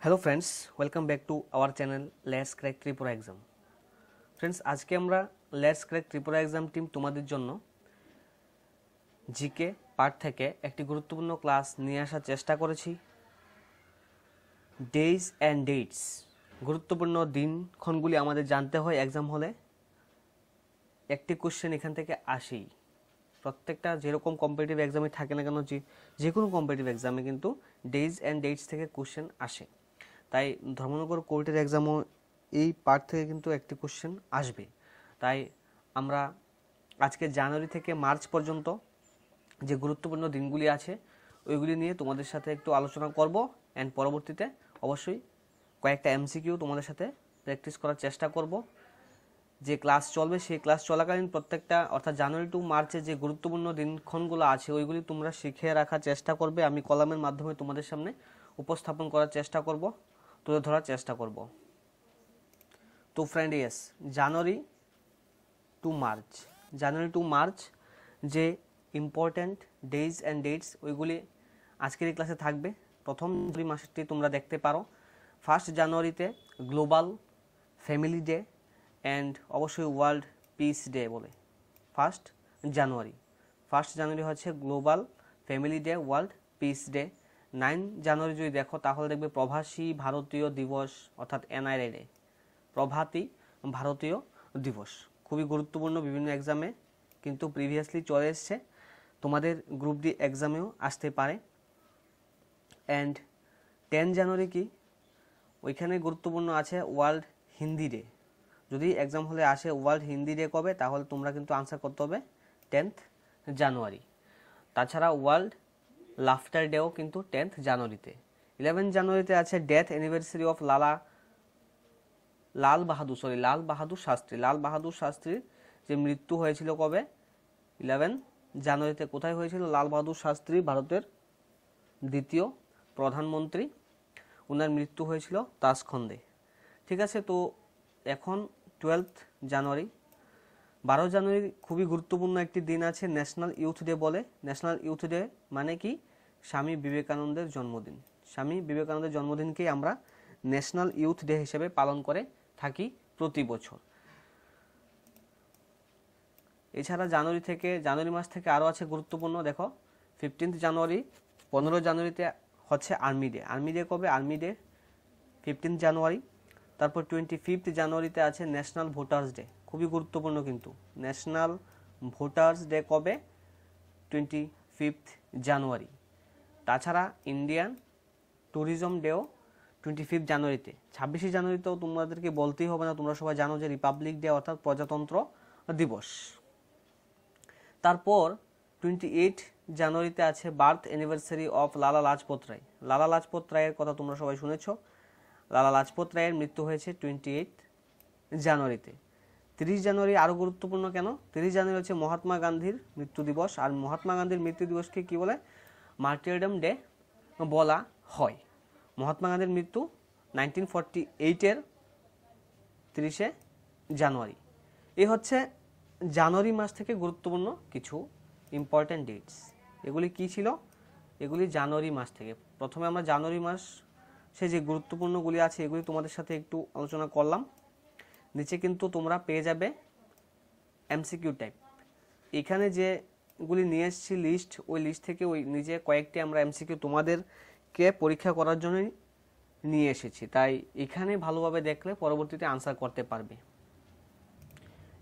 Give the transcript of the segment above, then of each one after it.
Hello friends, welcome back to our channel let's crack Tripura exam. Friends, আজকে আমরা let's crack Tripura exam team তোমাদের জন্য GK part থেকে একটি গুরুত্বপূর্ণ ক্লাস নিয়ে আসার চেষ্টা করেছি। ডেজ অ্যান্ড ডেটস, গুরুত্বপূর্ণ দিনক্ষণগুলি আমাদের জানতে হয় এক্সাম হলে। একটি কোশ্চেন এখান থেকে আসেই, প্রত্যেকটা যেরকম কম্পিটিটিভ এক্সামে থাকে না কেন, যে কোনো কম্পিটিটিভ এক্সামে কিন্তু ডেজ অ্যান্ড ডেটস থেকে কোশ্চেন আসে। তাই ধর্মনগর কোর্টের এক্সামও এই পার্ট থেকে কিন্তু একটি কোশ্চেন আসবে। তাই আমরা আজকে জানুয়ারি থেকে মার্চ পর্যন্ত যে গুরুত্বপূর্ণ দিনগুলি আছে ওইগুলি নিয়ে তোমাদের সাথে একটু আলোচনা করব, অ্যান্ড পরবর্তীতে অবশ্যই কয়েকটা এমসিকিউ তোমাদের সাথে প্র্যাকটিস করার চেষ্টা করব। যে ক্লাস চলবে সেই ক্লাস চলাকালীন প্রত্যেকটা অর্থাৎ জানুয়ারি টু মার্চে যে গুরুত্বপূর্ণ দিনক্ষণগুলো আছে ওইগুলি তোমরা শিখে রাখার চেষ্টা করবে। আমি কলামের মাধ্যমে তোমাদের সামনে উপস্থাপন করার চেষ্টা করব, তুলে ধরার চেষ্টা করব। তো ফ্রেন্ড, ইয়েস, জানুয়ারি টু মার্চ যে ইম্পর্ট্যান্ট ডেজ অ্যান্ড ডেটস ওইগুলি আজকের এই ক্লাসে থাকবে। প্রথম 2 মাসটি তোমরা দেখতে পারো। 1 জানুয়ারিতে গ্লোবাল ফ্যামিলি ডে অ্যান্ড অবশ্যই ওয়ার্ল্ড পিস ডে বলে। 1 জানুয়ারি হচ্ছে global family day, world piece day. 9 জানুয়ারি যদি দেখো তাহলে দেখবে প্রবাসী ভারতীয় দিবস অর্থাৎ এনআরআই ডে, প্রভাতী ভারতীয় দিবস। খুবই গুরুত্বপূর্ণ, বিভিন্ন এক্সামে কিন্তু প্রিভিয়াসলি চলে এসছে, তোমাদের গ্রুপ ডি এক্সামেও আসতে পারে। অ্যান্ড 10 জানুয়ারি কি, ওইখানে গুরুত্বপূর্ণ আছে ওয়ার্ল্ড হিন্দি ডে। যদি এক্সাম হলে আসে ওয়ার্ল্ড হিন্দি ডে কবে, তাহলে তোমরা কিন্তু আনসার করতে হবে 10th জানুয়ারি। তাছাড়া ওয়ার্ল্ড লাফটার ডেও কিন্তু 10th জানুয়ারিতে। 11 জানুয়ারিতে আছে death anniversary of Lal Bahadur শাস্ত্রীর যে মৃত্যু হয়েছিল কবে, 11 জানুয়ারিতে। কোথায় হয়েছিল? লাল বাহাদুর শাস্ত্রী ভারতের দ্বিতীয় প্রধানমন্ত্রী, ওনার মৃত্যু হয়েছিল তাজখন্দে। ঠিক আছে, তো এখন 12 জানুয়ারি। 12 জানুয়ারি খুবই গুরুত্বপূর্ণ একটি দিন আছে, ন্যাশনাল ইউথ ডে বলে। ন্যাশনাল ইউথ ডে মানে কি? স্বামী বিবেকানন্দের জন্মদিন। স্বামী বিবেকানন্দের জন্মদিনকেই আমরা ন্যাশনাল ইউথ ডে হিসেবে পালন করে থাকি প্রতি বছর। এছাড়া জানুয়ারি মাস থেকে আরও আছে গুরুত্বপূর্ণ, দেখো 15 জানুয়ারি, 15 জানুয়ারিতে হচ্ছে আর্মি ডে। আর্মি ডে কবে? আর্মি ডে 15 জানুয়ারি। তারপর 25 জানুয়ারিতে আছে ন্যাশনাল ভোটার্স ডে, খুবই গুরুত্বপূর্ণ কিন্তু। ন্যাশনাল ভোটার্স ডে কবে? 25 জানুয়ারি। তাছাড়া ইন্ডিয়ান ট্যুরিজম ডেও 25 জানুয়ারিতে। 26 জানুয়ারিতেও তোমাদেরকে বলতেই হবে না, তোমরা সবাই জানো যে রিপাবলিক ডে অর্থাৎ প্রজাতন্ত্র দিবস। তারপর 28 জানুয়ারিতে আছে birth anniversary of Lala Lajpat Rai. Lala Lajpat রায়ের কথা তোমরা সবাই শুনেছ। লালা লাজপত রায়ের মৃত্যু হয়েছে 28 জানুয়ারিতে। 30 জানুয়ারি আরও গুরুত্বপূর্ণ কেন? 30 জানুয়ারি হচ্ছে মহাত্মা গান্ধীর মৃত্যু দিবস। আর মহাত্মা গান্ধীর মৃত্যু দিবসকে কি বলে? মার্টিরডম ডে বলা হয়। মহাত্মা গান্ধীর মৃত্যু 1948-এর 30 জানুয়ারি। এই হচ্ছে জানুয়ারি মাস থেকে গুরুত্বপূর্ণ কিছু ইম্পর্ট্যান্ট ডেটস। এগুলি কি ছিল? এগুলি জানুয়ারি মাস থেকে। প্রথমে আমরা জানুয়ারি মাস সে যে গুরুত্বপূর্ণগুলি আছে এগুলি তোমাদের সাথে একটু আলোচনা করলাম। নিচে কিন্তু তোমরা পেয়ে যাবে এমসিকিউ টাইপ। এখানে যেগুলি নিয়ে এসেছি লিস্ট, ওই লিস্ট থেকে ওই নিজে কয়েকটি আমরা এমসিকিউ তোমাদেরকে পরীক্ষা করার জন্যই নিয়ে এসেছি। তাই এখানে ভালোভাবে দেখলে পরবর্তীতে আনসার করতে পারবে।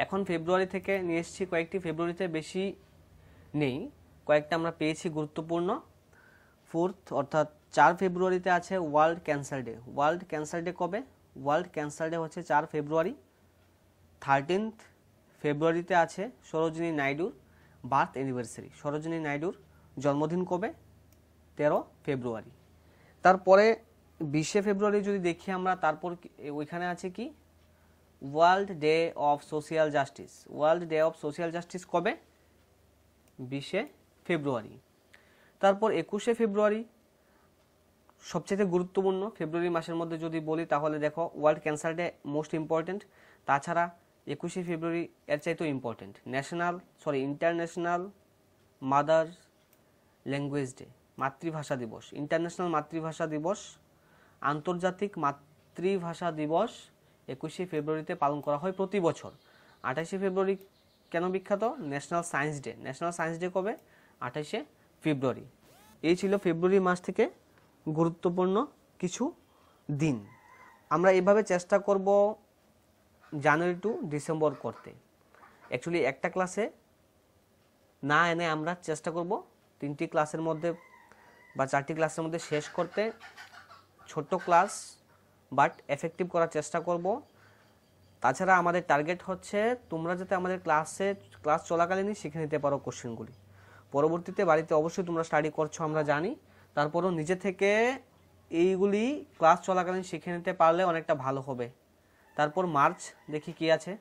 এখন ফেব্রুয়ারি থেকে নিয়ে এসেছি কয়েকটি, ফেব্রুয়ারিতে বেশি নেই, কয়েকটা আমরা পেয়েছি গুরুত্বপূর্ণ। 4th অর্থাৎ 4 ফেব্রুয়ারিতে আছে world cancer day. World cancer day কবে? ওয়ার্ল্ড ক্যান্সার ডে হচ্ছে 4 ফেব্রুয়ারি। 13th ফেব্রুয়ারিতে আছে সরোজিনী নাইডুর বার্থ অ্যানিভার্সারি। সরোজিনী নাইডুর জন্মদিন কবে? 13 ফেব্রুয়ারি। তারপরে 20 ফেব্রুয়ারি যদি দেখি আমরা, তারপর ওইখানে আছে কি? World day of social justice. World day of social justice কবে? 20 ফেব্রুয়ারি। তারপর 21 ফেব্রুয়ারি সবচেয়ে গুরুত্বপূর্ণ ফেব্রুয়ারি মাসের মধ্যে যদি বলি, তাহলে দেখো world cancer day most important. তাছাড়া 21 ফেব্রুয়ারি এর চাইতেও important international mother language day, মাতৃভাষা দিবস। ইন্টারন্যাশনাল মাতৃভাষা দিবস আন্তর্জাতিক মাতৃভাষা দিবস 21শে ফেব্রুয়ারিতে পালন করা হয় প্রতি বছর। 28শে ফেব্রুয়ারি কেন বিখ্যাত? National science day. National science day কবে? 28শে ফেব্রুয়ারি। এই ছিল ফেব্রুয়ারি মাস থেকে গুরুত্বপূর্ণ কিছু দিন। আমরা এইভাবে চেষ্টা করব জানুয়ারি টু ডিসেম্বর করতে। অ্যাকচুয়ালি একটা ক্লাসে না এনে আমরা চেষ্টা করব 3টি ক্লাসের মধ্যে বা 4টি ক্লাসের মধ্যে শেষ করতে। ছোট ক্লাস বাট এফেক্টিভ করার চেষ্টা করব। তাছাড়া আমাদের টার্গেট হচ্ছে তোমরা যাতে আমাদের ক্লাস চলাকালীনই শিখে নিতে পারো কোশ্চেনগুলি। পরবর্তীতে বাড়িতে অবশ্যই তোমরা স্টাডি করছো আমরা জানি, তারপরও নিজে থেকে এইগুলি ক্লাস চলাকালীন শিখে নিতে পারলে অনেকটা ভালো হবে। তারপর মার্চ দেখি কি আছে।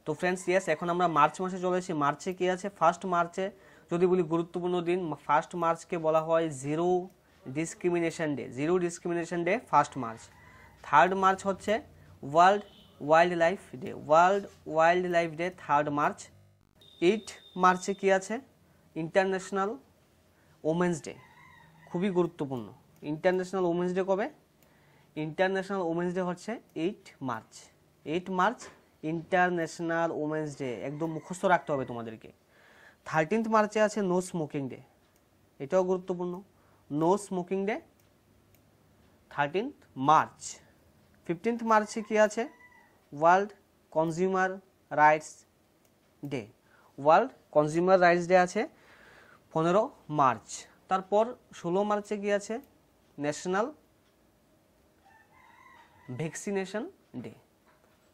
তো ফ্রেন্ডস ইয়েস, এখন আমরা মার্চ মাসে চলে এসেছি। মার্চে কি আছে? 1 মার্চে যদি বলি গুরুত্বপূর্ণ দিন, 1 মার্চকে বলা হয় zero discrimination day. Zero discrimination day 1 March. 3 March হচ্ছে world wild life day. World wild life day 3 March. 8 মার্চে কি আছে? International women's day. খুবই গুরুত্বপূর্ণ। ইন্টারন্যাশনাল ওমেন্স ডে কবে? ইন্টারন্যাশনাল ওমেন্স ডে হচ্ছে 8 March. 8 March international women's day, একদম মুখস্থ রাখতে হবে তোমাদেরকে। 13 মার্চে আছে নো স্মোকিং ডে, এটাও গুরুত্বপূর্ণ। No smoking day 13 March. 15 মার্চে কি আছে? World consumer rights day. World consumer rights day আছে 15 মার্চ। তারপর 16 মার্চে কি আছে? National vaccination day.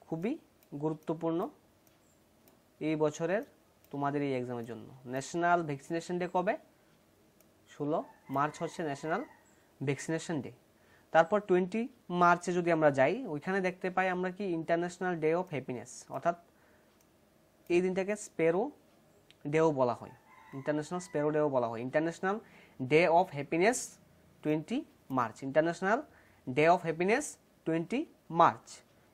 খুবই গুরুত্বপূর্ণ এই বছরের তোমাদের এই এক্সামের জন্য। ন্যাশনাল ভ্যাকসিনেশন ডে কবে? 16 মার্চ হচ্ছে ন্যাশনাল ভ্যাকসিনেশন ডে। তারপর 20 মার্চে যদি আমরা যাই, ওইখানে দেখতে পাই আমরা কি ইন্টারন্যাশনাল ডে অফ হ্যাপিনেস, অর্থাৎ এই দিনটাকে স্প্যারো ডেও বলা হয়। ইন্টারন্যাশনাল স্প্যারো ডেও বলা হয়। International day of happiness 20 March. International day of happiness 20 March.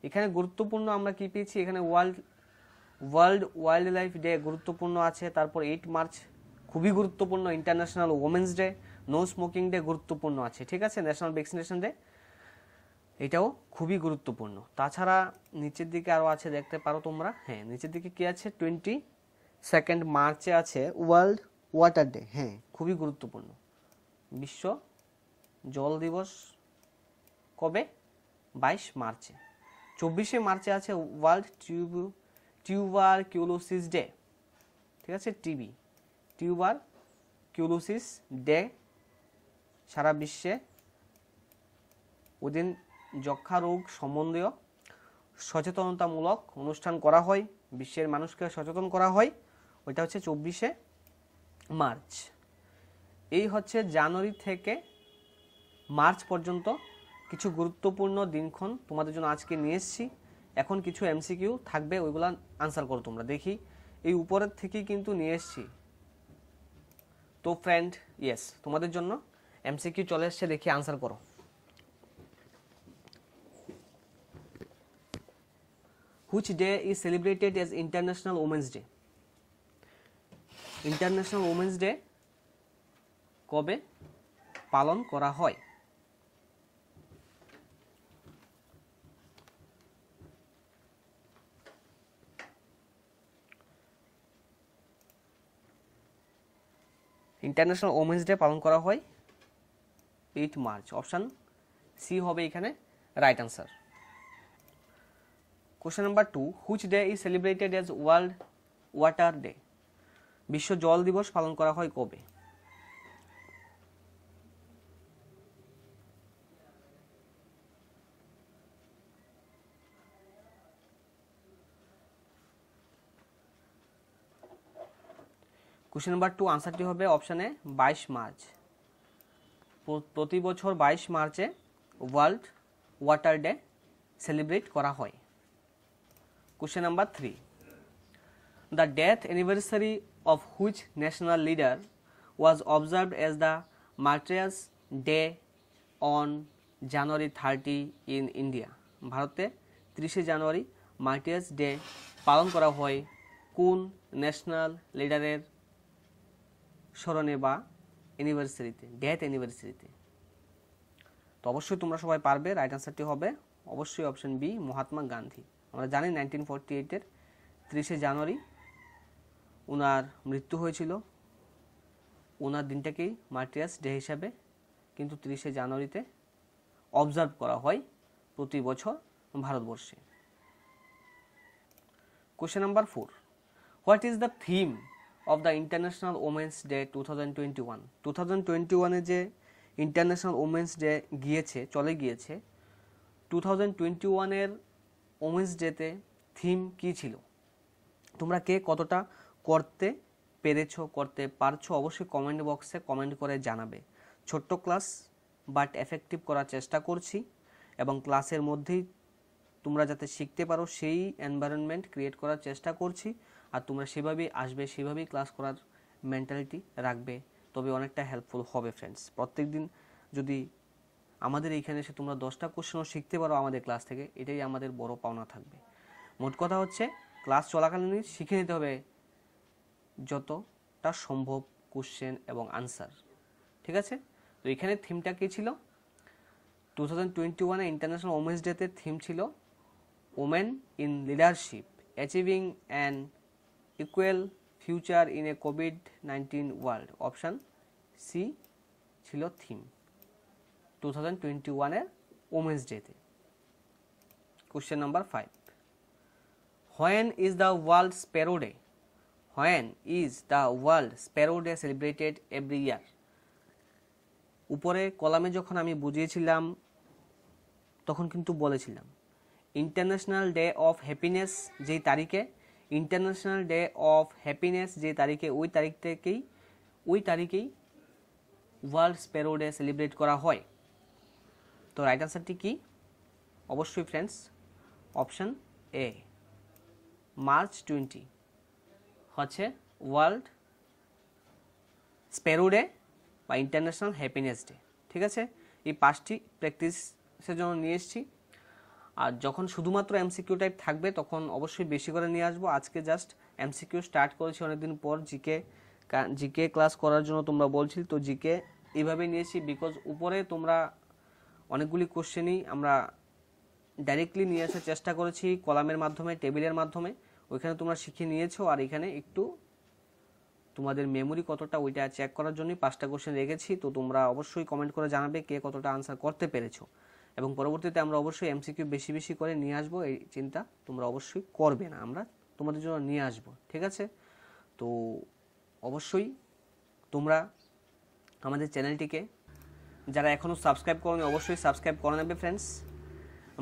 এখানে গুরুত্বপূর্ণ আমরা কি পেয়েছি? এখানে ওয়ার্ল্ড ওয়াইল্ড লাইফ ডে গুরুত্বপূর্ণ আছে। তারপর 8 মার্চ খুবই গুরুত্বপূর্ণ। International women's day, no smoking day গুরুত্বপূর্ণ আছে, ঠিক আছে। ন্যাশনাল ভ্যাকসিনেশন ডে এটাও খুবই গুরুত্বপূর্ণ। তাছাড়া নিচের দিকে আরও আছে, দেখতে পারো তোমরা। হ্যাঁ, নিচের দিকে কি আছে? 22 মার্চে আছে ওয়ার্ল্ড ওয়াটার ডে। হ্যাঁ, খুবই গুরুত্বপূর্ণ। বিশ্ব জল দিবস কবে? 22 মার্চে। 24 মার্চে আছে ওয়ার্ল্ড টিউবারকিউলোসিস ডে, ঠিক আছে। টিউবারকিউলোসিস ডে সারা বিশ্বে ওদিন যক্ষা রোগ সম্বন্ধীয় সচেতনতামূলক অনুষ্ঠান করা হয়, বিশ্বের মানুষকে সচেতন করা হয়। ওইটা হচ্ছে 24 মার্চ। এই হচ্ছে জানুয়ারি থেকে মার্চ পর্যন্ত কিছু গুরুত্বপূর্ণ দিনক্ষণ তোমাদের জন্য আজকে নিয়ে এসেছি। এখন কিছু এমসিকিউ থাকবে, ওইগুলো আনসার করো তোমরা। দেখি এই উপরের থেকেই কিন্তু নিয়ে এসেছি। তো ফ্রেন্ড ইয়েস, তোমাদের জন্য এমসিকিউ চলে এসছে, দেখি আনসার করো। Which day is celebrated as International Women's Day? International Women's Day কবে পালন করা হয়? ইন্টারন্যাশনাল ওমেন্স ডে পালন করা হয় 8 মার্চ। অপশান সি হবে এখানে right answer. Question number 2, which day is celebrated as world water day? বিশ্ব জল দিবস পালন করা হয় কবে? কোশ্চেন নাম্বার 2 আনসারটি হবে অপশানে 22 মার্চ। প্রতি বছর 22 মার্চে ওয়ার্ল্ড ওয়াটার ডে সেলিব্রেট করা হয়। Question number 3, the death anniversary of which national leader was observed as the Martyrs' Day on January 30 in India? ভারতে 30 জানুয়ারি মার্টিয়ার্স ডে পালন করা হয় কোন ন্যাশনাল লিডারের স্মরণে বা অ্যানিভার্সারিতে, ডেথ অ্যানিভার্সারিতে? তো অবশ্যই তোমরা সবাই পারবে। রাইট আনসারটি হবে অবশ্যই অপশন বি, মহাত্মা গান্ধী। আমরা জানি 1948-এর 30শে জানুয়ারি ওনার মৃত্যু হয়েছিল। ওনার দিনটাকেই মার্টিয়ার্স ডে হিসাবে কিন্তু 30শে জানুয়ারিতে অবজার্ভ করা হয় প্রতি বছর ভারতবর্ষে। Question number 4, what is the theme of the international women's day 2021? 2021-এ যে ইন্টারন্যাশনাল ওমেন্স ডে চলে গিয়েছে, 2021-এর ওমেন্স ডেতে থিম কি ছিল? তোমরা কে কতটা করতে পেরেছো, করতে পারছো, অবশ্যই কমেন্ট বক্সে কমেন্ট করে জানাবে। ছোট্ট ক্লাস বাট এফেক্টিভ করার চেষ্টা করছি, এবং ক্লাসের মধ্যেই তোমরা যাতে শিখতে পারো সেই এনভায়রনমেন্ট ক্রিয়েট করার চেষ্টা করছি। আর তোমরা সেভাবেই আসবে, সেভাবেই ক্লাস করার মেন্টালিটি রাখবে, তবে অনেকটা হেল্পফুল হবে ফ্রেন্ডস। প্রত্যেক দিন যদি আমাদের এইখানে এসে তোমরা 10টা কোশ্চেনও শিখতে পারো আমাদের ক্লাস থেকে, এটাই আমাদের বড় পাওনা থাকবে। মোট কথা হচ্ছে ক্লাস চলাকালীনই শিখে নিতে হবে যতটা সম্ভব কোশ্চেন এবং আনসার, ঠিক আছে? তো এখানে থিমটা কী ছিল? 2021-এ ইন্টারন্যাশনাল ওমেন্স ডেতে থিম ছিল women in leadership achieving an equal future in a কোভিড-19 ওয়ার্ল্ড। অপশান সি ছিল থিম 2021-এর ওমেন্স ডেতে। Question number 5, when is the world sparrow day? When is the world sparrow day celebrated every year? উপরে কলামে যখন আমি বুঝিয়েছিলাম তখন কিন্তু বলেছিলাম ইন্টারন্যাশনাল ডে অফ হ্যাপিনেস যেই তারিখে, ইন্টারন্যাশনাল ডে অফ হ্যাপিনেস যে তারিখে, ওই তারিখেই ওয়ার্ল্ড স্প্যারো ডে সেলিব্রেট করা হয়। তো রাইট আনসারটি কি? অবশ্যই ফ্রেন্ডস অপশন এ, মার্চ 20 হচ্ছে ওয়ার্ল্ড স্প্যারো ডে বা ইন্টারন্যাশনাল হ্যাপিনেস ডে, ঠিক আছে? এই 5টি প্র্যাকটিসের জন্য নিয়ে এসেছি। আর যখন শুধুমাত্র এমসিকিউ টাইপ থাকবে তখন অবশ্যই বেশি করে নিয়ে আসবো। আজকে জাস্ট এমসিকিউ স্টার্ট করেছি অনেকদিন পর, জিকে ক্লাস করার জন্য তোমরা বলছিল, তো জিকে এইভাবে নিয়েছি বিকজ উপরে তোমরা অনেকগুলি কোশ্চেনই আমরা ডাইরেক্টলি নিয়ে আসার চেষ্টা করেছি কলামের মাধ্যমে, টেবিলের মাধ্যমে, ওইখানে তোমরা শিখে নিয়েছো। আর এখানে একটু তোমাদের মেমোরি কতটা ওইটা চেক করার জন্যই 5টা কোশ্চেন রেখেছি। তো তোমরা অবশ্যই কমেন্ট করে জানাবে কে কতটা আনসার করতে পেরেছো, এবং পরবর্তীতে আমরা অবশ্যই এমসিকিউ বেশি বেশি করে নিয়ে আসবো। এই চিন্তা তোমরা অবশ্যই করবে না, আমরা তোমাদের জন্য নিয়ে আসবো, ঠিক আছে? তো অবশ্যই তোমরা আমাদের চ্যানেলটিকে যারা এখনও সাবস্ক্রাইব করোনি অবশ্যই সাবস্ক্রাইব করে নেবে ফ্রেন্ডস।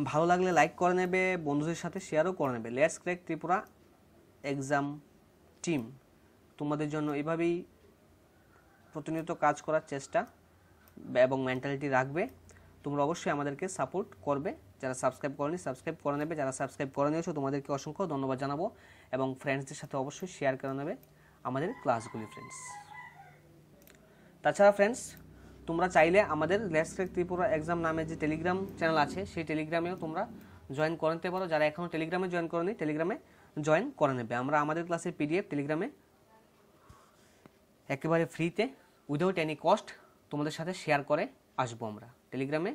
ভালো লাগলে লাইক করে নেবে, বন্ধুদের সাথে শেয়ারও করে নেবে। Let's crack Tripura exam team তোমাদের জন্য এভাবেই প্রতিনিয়ত কাজ করার চেষ্টা এবং মেন্টালিটি রাখবে। তোমরা অবশ্যই আমাদেরকে সাপোর্ট করবে। যারা সাবস্ক্রাইব করেনি সাবস্ক্রাইব করে নেবে, যারা সাবস্ক্রাইব করে নিয়েছো তোমাদেরকে অসংখ্য ধন্যবাদ জানাবো, এবং ফ্রেন্ডসদের সাথে অবশ্যই শেয়ার করে নেবে আমাদের ক্লাসগুলি ফ্রেন্ডস। তাছাড়া ফ্রেন্ডস তোমরা চাইলে আমাদের লেটস ক্র্যাক ত্রিপুরা এক্সাম নামে যে টেলিগ্রাম চ্যানেল আছে সেই টেলিগ্রামেও তোমরা জয়েন করে নিতে পারো। যারা এখনও টেলিগ্রামে জয়েন করেনি টেলিগ্রামে জয়েন করে নেবে। আমরা আমাদের ক্লাসের পিডিএফ টেলিগ্রামে একেবারে ফ্রিতে উইদাউট এনি কস্ট তোমাদের সাথে শেয়ার করে আসবো। আমরা টেলিগ্রামে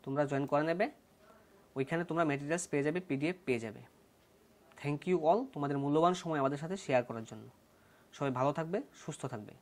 তোমরা জয়েন করে নেবে, ওইখানে তোমরা মেটেরিয়ালস পেয়ে যাবে, পিডিএফ পেয়ে যাবে। থ্যাংক ইউ অল তোমাদের মূল্যবান সময় আমাদের সাথে শেয়ার করার জন্য। সবাই ভালো থাকবে, সুস্থ থাকবে।